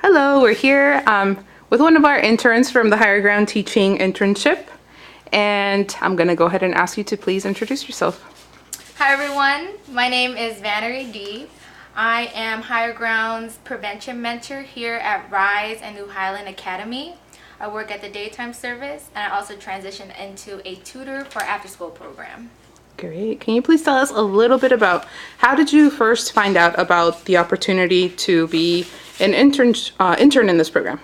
Hello, we're here with one of our interns from the Higher Ground Teaching Internship, and I'm going to go ahead and ask you to please introduce yourself. Hi everyone, my name is Vannary D. I am Higher Ground's prevention mentor here at Rise and New Highland Academy. I work at the daytime service, and I also transitioned into a tutor for after-school program. Great. Can you please tell us a little bit about how did you first find out about the opportunity to be an intern in this program?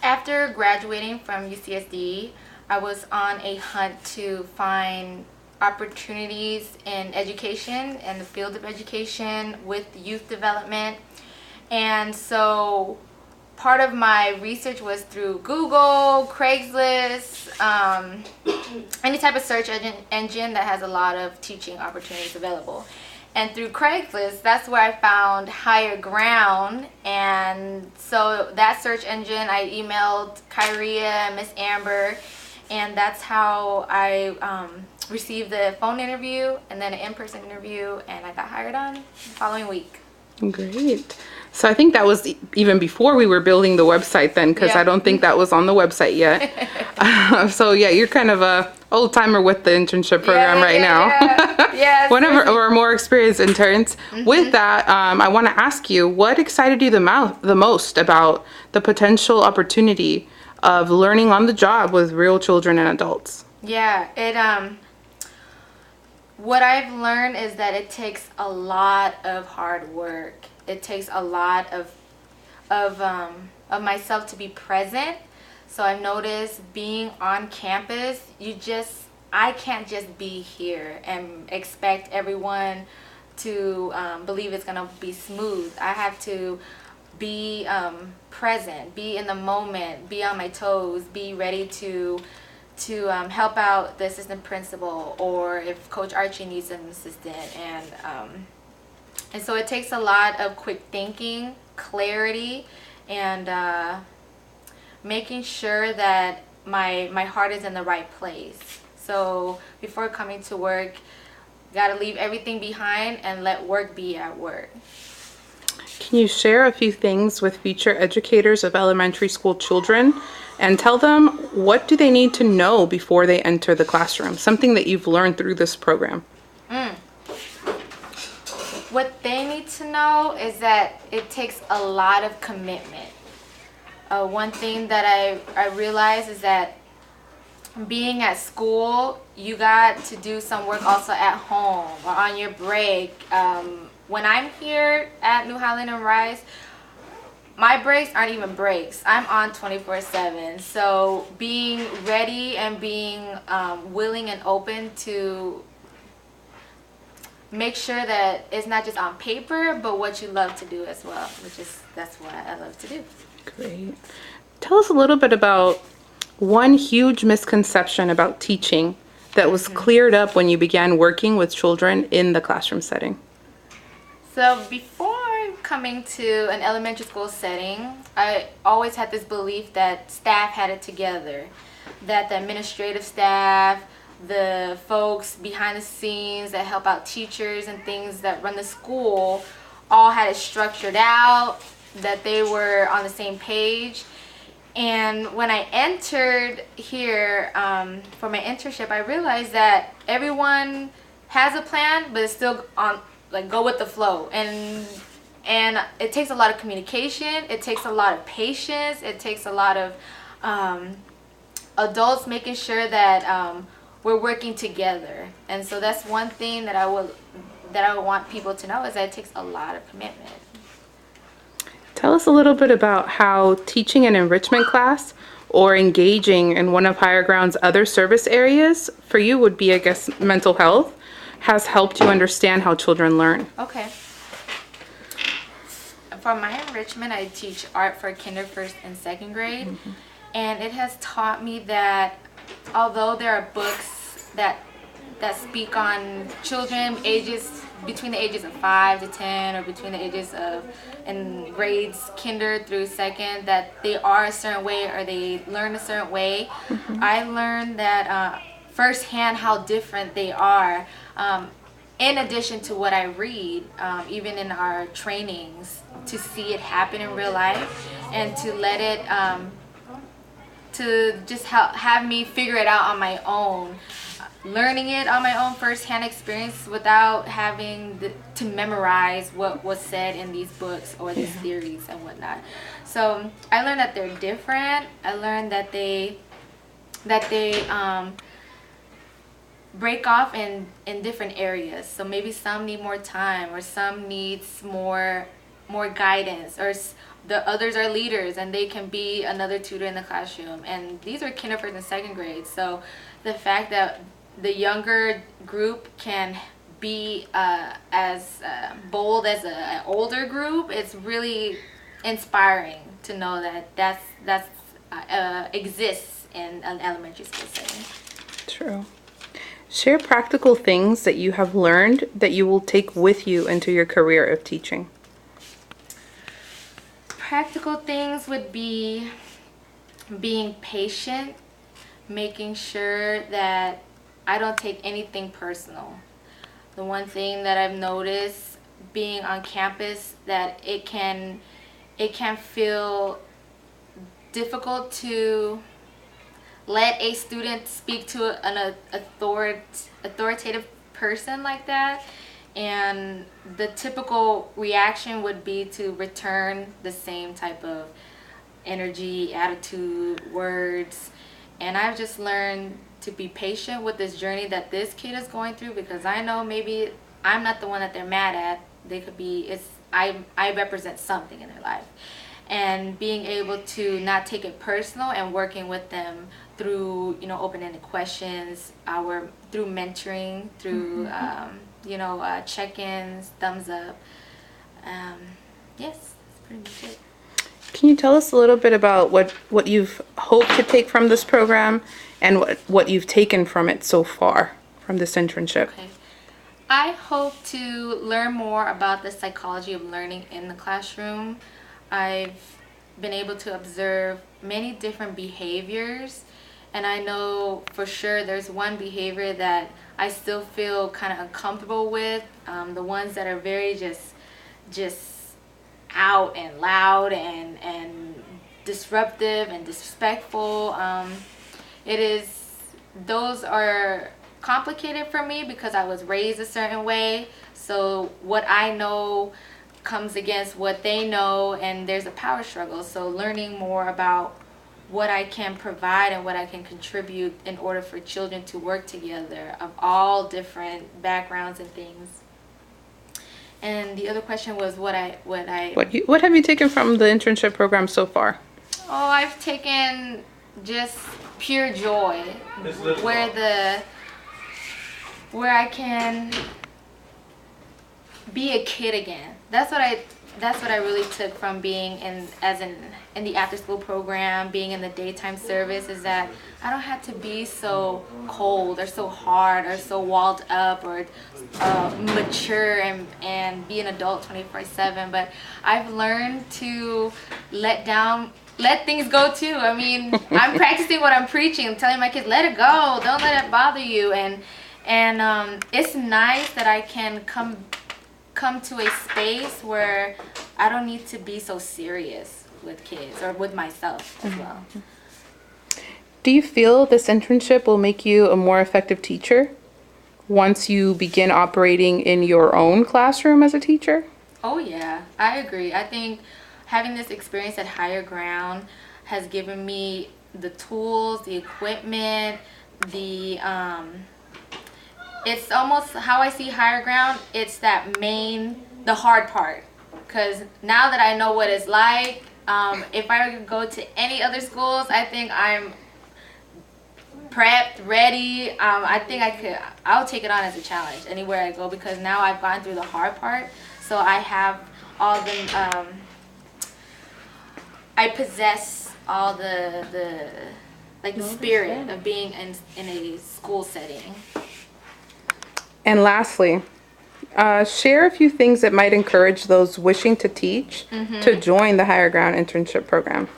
After graduating from UCSD, I was on a hunt to find opportunities in education and the field of education with youth development. And so part of my research was through Google, Craigslist, any type of search engine that has a lot of teaching opportunities available. And through Craigslist, that's where I found Higher Ground. And so that search engine, I emailed Kyria and Miss Amber, and that's how I received the phone interview and then an in-person interview, and I got hired on the following week. Great. So I think that was even before we were building the website then, because I don't think that was on the website yet. So yeah, you're kind of a old timer with the internship program now. Yes. One of our more experienced interns. With that, I want to ask you, what excited you the most about the potential opportunity of learning on the job with real children and adults? Yeah, what I've learned is that it takes a lot of hard work. It takes a lot of myself to be present. So I've noticed being on campus, I can't just be here and expect everyone to believe it's gonna be smooth. I have to be present, be in the moment, be on my toes, be ready to help out the assistant principal, or if Coach Archie needs an assistant, and so it takes a lot of quick thinking, clarity, and making sure that my heart is in the right place. So before coming to work, gotta leave everything behind and let work be at work. Can you share a few things with future educators of elementary school children and tell them what do they need to know before they enter the classroom? Something that you've learned through this program. What they need to know is that it takes a lot of commitment. One thing that I realized is that being at school, you got to do some work also at home or on your break. When I'm here at New Highland and Rise, my breaks aren't even breaks. I'm on 24/7. So being ready and being willing and open to make sure that it's not just on paper, but what you love to do as well, that's what I love to do. Great. Tell us a little bit about one huge misconception about teaching that was cleared up when you began working with children in the classroom setting. So before coming to an elementary school setting, I always had this belief that staff had it together, that the administrative staff, the folks behind the scenes that help out teachers and things that run the school all had it structured out, that they were on the same page. And when I entered here for my internship, I realized that everyone has a plan, but it's still on, like, go with the flow. And it takes a lot of communication, it takes a lot of patience, it takes a lot of adults making sure that we're working together. And so that's one thing that I would want people to know, is that it takes a lot of commitment. Tell us a little bit about how teaching an enrichment class or engaging in one of Higher Ground's other service areas, for you would be, I guess, mental health, has helped you understand how children learn. Okay. For my enrichment, I teach art for kinder, first, and second grade. And it has taught me that although there are books that speak on children between the ages of 5 to 10, or between the ages of in grades kinder through second, that they are a certain way or they learn a certain way. I learned that firsthand how different they are, in addition to what I read, even in our trainings. to see it happen in real life, and to let it to just have me figure it out on my own, learning it on my own firsthand experience without having to memorize what was said in these books or these theories and whatnot. So I learned that they're different. I learned that they break off in different areas. So maybe some need more time, or some needs more guidance, or the others are leaders and they can be another tutor in the classroom. And these are kinder, first, and second grade. So the fact that the younger group can be as bold as an older group, it's really inspiring to know that that's exists in an elementary school setting. True. Share practical things that you have learned that you will take with you into your career of teaching. Practical things would be being patient, making sure that I don't take anything personal. The one thing that I've noticed being on campus, that it can feel difficult to let a student speak to an authoritative person like that, and the typical reaction would be to return the same type of energy, attitude, words. And I've just learned to be patient with this journey that this kid is going through, because I know maybe I'm not the one that they're mad at. They could be, I represent something in their life. And being able to not take it personal, and working with them through, open-ended questions, through mentoring, through, check-ins, thumbs up. Yes, that's pretty much it. Can you tell us a little bit about what you've hoped to take from this program, and what you've taken from it so far, from this internship? Okay. I hope to learn more about the psychology of learning in the classroom. I've been able to observe many different behaviors, and I know for sure there's one behavior that I still feel kind of uncomfortable with. The ones that are very just out and loud and disruptive and disrespectful. Those are complicated for me because I was raised a certain way. So what I know comes against what they know, and there's a power struggle. So learning more about what I can provide and what I can contribute in order for children to work together of all different backgrounds and things. And the other question was what have you taken from the internship program so far? Oh, I've taken just pure joy, where I can be a kid again. That's what I really took from being in the after school program, being in the daytime service, is that I don't have to be so cold or so hard or so walled up or mature and be an adult 24/7. But I've learned to let things go too. I mean, I'm practicing what I'm preaching. I'm telling my kids, let it go. Don't let it bother you. And it's nice that I can come to a space where I don't need to be so serious with kids or with myself as well. Do you feel this internship will make you a more effective teacher once you begin operating in your own classroom as a teacher? Oh yeah, I agree. I think having this experience at Higher Ground has given me the tools, the equipment, it's almost how I see Higher Ground. It's the hard part. Because now that I know what it's like, if I were to go to any other schools, I think I'm prepped, ready. I think I'll take it on as a challenge anywhere I go, because now I've gone through the hard part. So I have all the, I possess all the spirit of being in a school setting. And lastly, share a few things that might encourage those wishing to teach to join the Higher Ground internship program.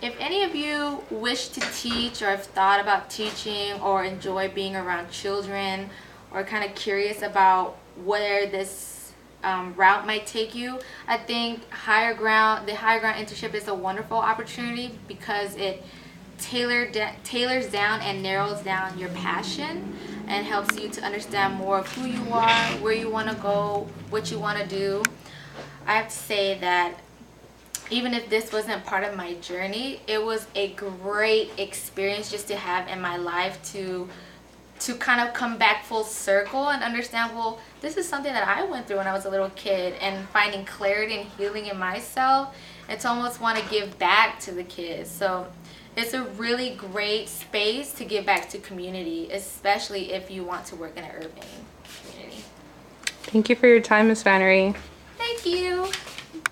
If any of you wish to teach, or have thought about teaching, or enjoy being around children, or kind of curious about where this route might take you. I think the higher ground internship is a wonderful opportunity because it tailors down and narrows down your passion and helps you to understand more of who you are, where you want to go, what you want to do. I have to say that even if this wasn't part of my journey, it was a great experience just to have in my life to kind of come back full circle and understand, well, this is something that I went through when I was a little kid, and finding clarity and healing in myself, and to almost want to give back to the kids. So it's a really great space to give back to community, especially if you want to work in an urban community. Thank you for your time, Ms. Vannary. Thank you.